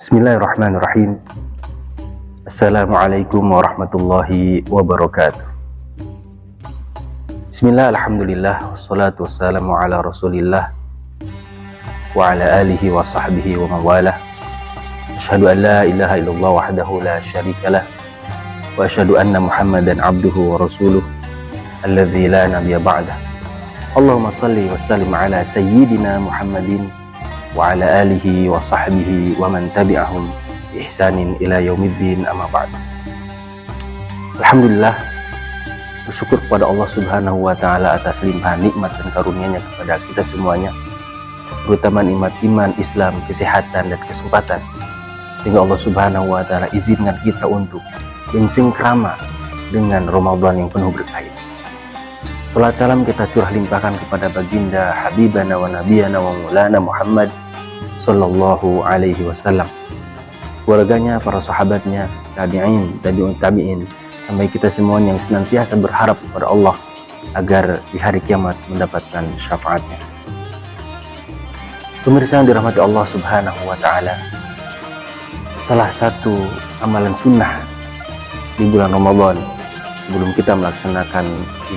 Bismillahirrahmanirrahim. Assalamualaikum warahmatullahi wabarakatuh. Bismillah, alhamdulillah, wassalatu wassalamu ala rasulillah wa ala alihi wa sahbihi wa mawalah. Asyhadu an la ilaha illallah wahdahu la syarikalah wa asyhadu anna muhammadan abduhu wa rasuluh alladzi la nabiyya ba'dah. Allahumma salli wa sallim ala sayyidina Muhammadin wa ala alihi wa sahbihi wa man tabi'ahum bi ihsanin ila yaumiddin, amma ba'd. Alhamdulillah, bersyukur kepada Allah Subhanahu wa taala atas limpahan nikmat dan karunia-Nya kepada kita semuanya, terutama nikmat iman, Islam, kesehatan dan kesempatan, sehingga Allah Subhanahu wa taala izinkan kita untuk bercengkrama dengan Ramadan yang penuh berkah. Salat salam kita curah limpahkan kepada baginda habibana wa nabiyana wa maulana Muhammad sallallahu alaihi wasallam, keluarganya, para sahabatnya, tabi'in, tabi'in, sampai kita semuanya yang senantiasa berharap kepada Allah agar di hari kiamat mendapatkan syafaatnya. Pemirsa yang dirahmati Allah Subhanahu wa taala, salah satu amalan sunnah di bulan Ramadan sebelum kita melaksanakan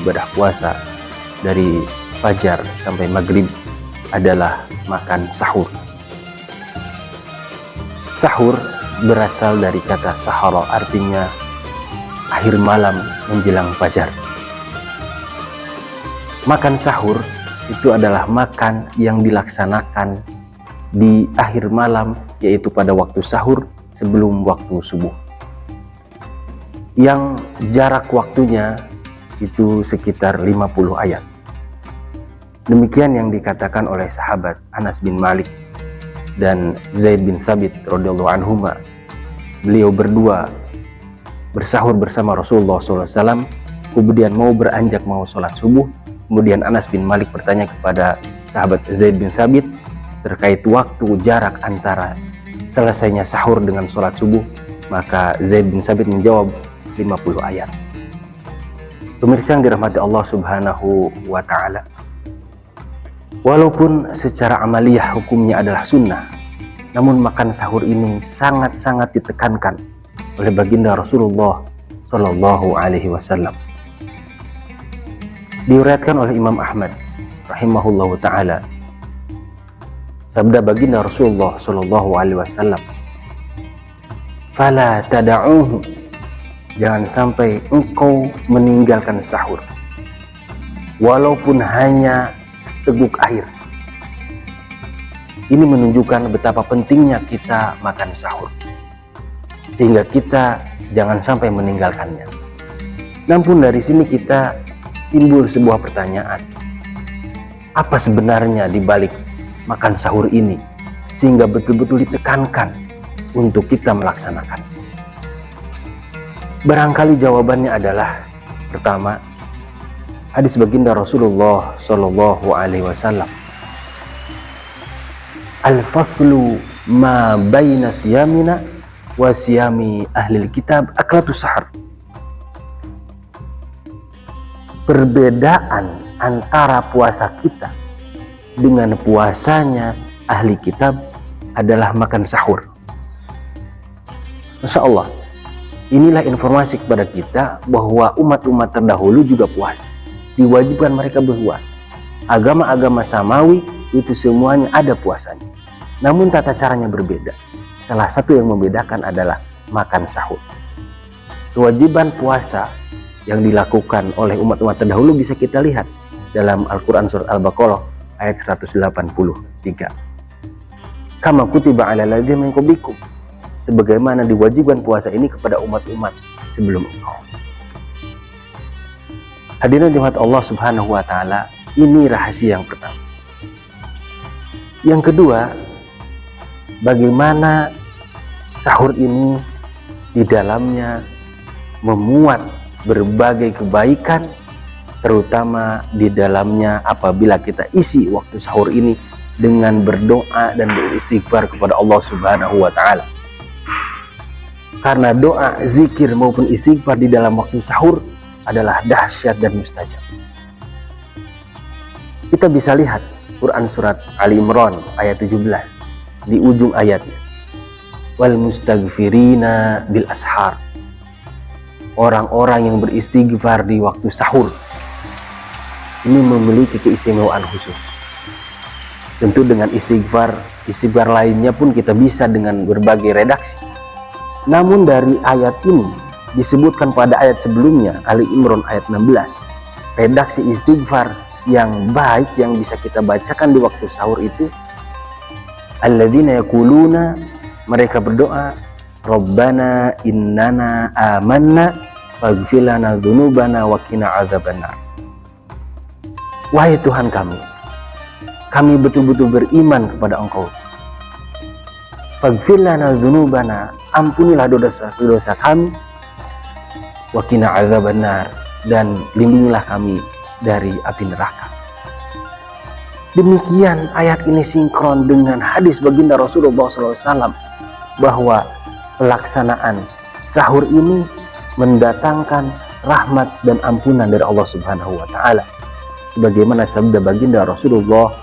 ibadah puasa dari fajar sampai maghrib adalah makan sahur. Sahur berasal dari kata sahara, artinya akhir malam menjelang fajar. Makan sahur itu adalah makan yang dilaksanakan di akhir malam, yaitu pada waktu sahur sebelum waktu subuh, yang jarak waktunya itu sekitar 50 ayat. Demikian yang dikatakan oleh sahabat Anas bin Malik dan Zaid bin Thabit radhiyallahu anhuma. Beliau berdua bersahur bersama Rasulullah SAW, kemudian mau beranjak mau sholat subuh. Kemudian Anas bin Malik bertanya kepada sahabat Zaid bin Thabit terkait waktu jarak antara selesainya sahur dengan sholat subuh. Maka Zaid bin Thabit menjawab 50 ayat. Pemirsa yang dirahmati Allah Subhanahu wa taala, walaupun secara amaliyah hukumnya adalah sunnah, namun makan sahur ini sangat-sangat ditekankan oleh baginda Rasulullah sallallahu alaihi wasallam. Diriwayatkan oleh Imam Ahmad rahimahullahu taala, sabda baginda Rasulullah sallallahu alaihi wasallam, "Fala tada'uhu," jangan sampai engkau meninggalkan sahur walaupun hanya seteguk air. Ini menunjukkan betapa pentingnya kita makan sahur, sehingga kita jangan sampai meninggalkannya. Namun dari sini kita timbul sebuah pertanyaan, apa sebenarnya di balik makan sahur ini sehingga betul-betul ditekankan untuk kita melaksanakan? Barangkali jawabannya adalah, pertama, hadis baginda Rasulullah sallallahu alaihi wasallam, "Al-faslu ma baina siyamina wa siyami ahlil kitab aklatu sahar." Perbedaan antara puasa kita dengan puasanya ahli kitab adalah makan sahur. Masya Allah, inilah informasi kepada kita bahwa umat-umat terdahulu juga puasa. Diwajibkan mereka berpuasa. Agama-agama samawi itu semuanya ada puasanya. Namun tata caranya berbeda. Salah satu yang membedakan adalah makan sahur. Kewajiban puasa yang dilakukan oleh umat-umat terdahulu bisa kita lihat dalam Al-Quran surat Al-Baqarah ayat 183. Kama kutiba 'alal ladzina min qablikum, sebagaimana diwajibkan puasa ini kepada umat-umat sebelum engkau. Hadirin jemaat Allah Subhanahu wa taala, ini rahasia yang pertama. Yang kedua, bagaimana sahur ini di dalamnya memuat berbagai kebaikan, terutama di dalamnya apabila kita isi waktu sahur ini dengan berdoa dan beristighfar kepada Allah Subhanahu wa taala. Karena doa, zikir maupun istighfar di dalam waktu sahur adalah dahsyat dan mustajab. Kita bisa lihat Quran surat Ali Imran ayat 17 di ujung ayatnya. wal mustaghfirina bil ashar. Orang-orang yang beristighfar di waktu sahur ini memiliki keistimewaan khusus. Tentu dengan istighfar lainnya pun kita bisa dengan berbagai redaksi. Namun dari ayat ini disebutkan pada ayat sebelumnya, Ali Imran ayat 16, redaksi istighfar yang baik yang bisa kita bacakan di waktu sahur itu, alladzina yaquluna, mereka berdoa, Rabbana innana amanna faghfir lana dzunubana wa qina adzabannar. Wahai Tuhan kami betul-betul beriman kepada Engkau. Faghfir lana dzunubana, ampunilah dosa-dosa kami, wa qina adzabannar, dan lindungilah kami dari api neraka. Demikian ayat ini sinkron dengan hadis baginda Rasulullah SAW bahwa pelaksanaan sahur ini mendatangkan rahmat dan ampunan dari Allah Subhanahu wa taala. Sebagaimana sabda baginda Rasulullah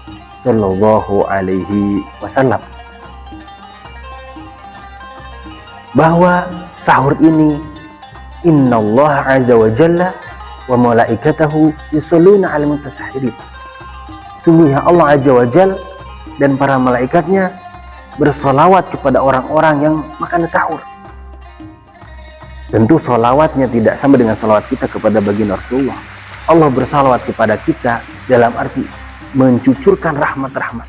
Shallallahu alaihi wasallam bahwa sahur ini innallaha azza wa jalla wa malaikatahu yusholluna 'alal mutasahhirin. Sungguhnya Allah azza wa jalla dan para malaikatnya bersolawat kepada orang-orang yang makan sahur. Tentu solawatnya tidak sama dengan solawat kita kepada baginda Rasulullah. Allah bersolawat kepada kita dalam arti mencucurkan rahmat-rahmat.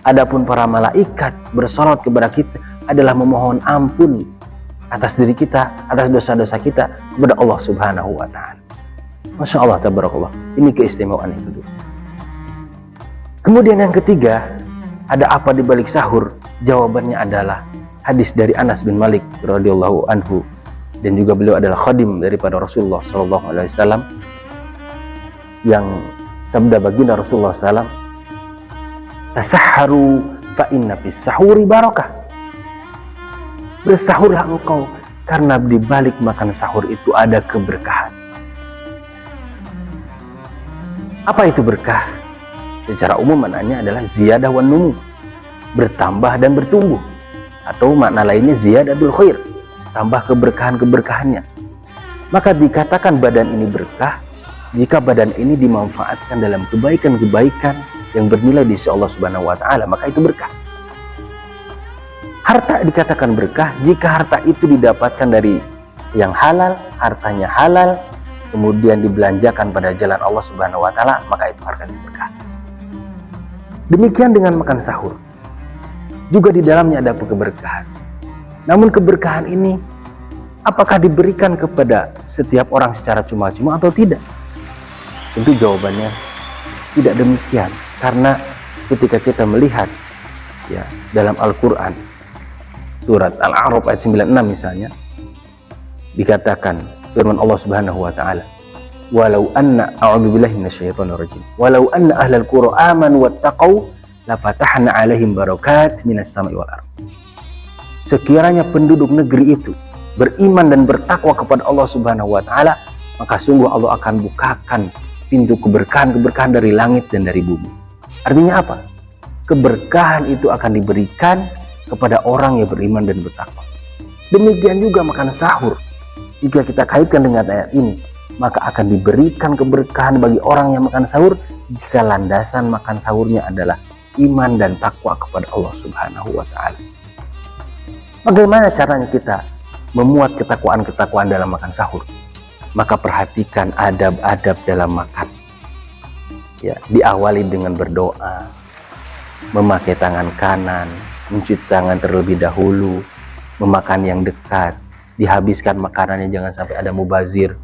Adapun para malaikat bersolawat kepada kita adalah memohon ampun atas diri kita, atas dosa-dosa kita kepada Allah Subhanahu wa taala. Masya Allah, tabarakallah. Ini keistimewaan yang kedua. Kemudian yang ketiga, ada apa di balik sahur? Jawabannya adalah hadis dari Anas bin Malik radhiyallahu anhu, dan juga beliau adalah khadim daripada Rasulullah sallallahu alaihi wasallam, yang sabda baginda Rasulullah SAW, tasahharu fa inna fis sahuri barakah. Bersahurlah engkau karena di balik makan sahur itu ada keberkahan. Apa itu berkah? Secara umum maknanya adalah ziyadah wan numu, bertambah dan bertumbuh, atau makna lainnya ziyadatul khair, tambah keberkahan-keberkahannya. Maka dikatakan badan ini berkah jika badan ini dimanfaatkan dalam kebaikan-kebaikan yang bernilai di sisi Allah Subhanahu wa taala, maka itu berkah. Harta dikatakan berkah jika harta itu didapatkan dari yang halal, hartanya halal, kemudian dibelanjakan pada jalan Allah Subhanahu wa taala, maka itu harta berkah. Demikian dengan makan sahur. Juga di dalamnya ada keberkahan. Namun keberkahan ini apakah diberikan kepada setiap orang secara cuma-cuma atau tidak? Tentu jawabannya tidak demikian, karena ketika kita melihat ya dalam Al-Qur'an surat Al-A'raf ayat 96 misalnya, dikatakan firman Allah Subhanahu wa taala, walau anna a'udzubillahi minasyaitonir rajim walau anna ahlal qura amanu wattaqau lafatahna 'alaihim barakat minas sama'i wal ardh. Sekiranya penduduk negeri itu beriman dan bertakwa kepada Allah Subhanahu wa taala, maka sungguh Allah akan bukakan pintu keberkahan-keberkahan dari langit dan dari bumi. Artinya apa? Keberkahan itu akan diberikan kepada orang yang beriman dan bertakwa. Demikian juga makan sahur. Jika kita kaitkan dengan ayat ini, maka akan diberikan keberkahan bagi orang yang makan sahur jika landasan makan sahurnya adalah iman dan takwa kepada Allah Subhanahu wa taala. Bagaimana caranya kita memuat ketakwaan-ketakwaan dalam makan sahur? Maka perhatikan adab-adab dalam makan. Ya, diawali dengan berdoa, memakai tangan kanan, mencuci tangan terlebih dahulu, memakan yang dekat, dihabiskan makanannya jangan sampai ada mubazir,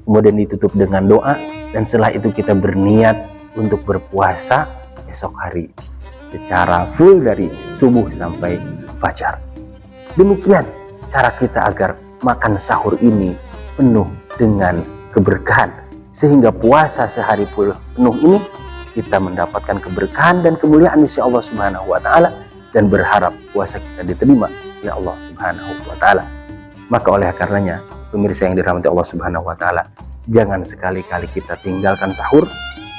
kemudian ditutup dengan doa, dan setelah itu kita berniat untuk berpuasa esok hari secara full dari subuh sampai fajar. Demikian cara kita agar makan sahur ini penuh dengan keberkahan, sehingga puasa sehari penuh ini kita mendapatkan keberkahan dan kemuliaan di sisi Allah Subhanahu wa taala, dan berharap puasa kita diterima ya Allah Subhanahu wa taala. Maka oleh karenanya, pemirsa yang dirahmati Allah Subhanahu wa taala, jangan sekali-kali kita tinggalkan sahur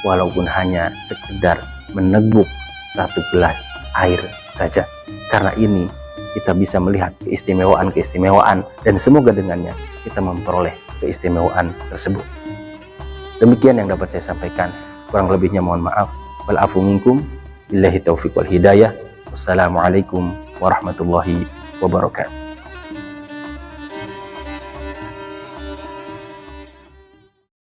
walaupun hanya sekedar meneguk satu gelas air saja, karena ini kita bisa melihat keistimewaan dan semoga dengannya kita memperoleh keistimewaan tersebut. Demikian yang dapat saya sampaikan, kurang lebihnya mohon maaf. Wal afu minkum, billahi taufiq wal hidayah. Wassalamualaikum warahmatullahi wabarakatuh.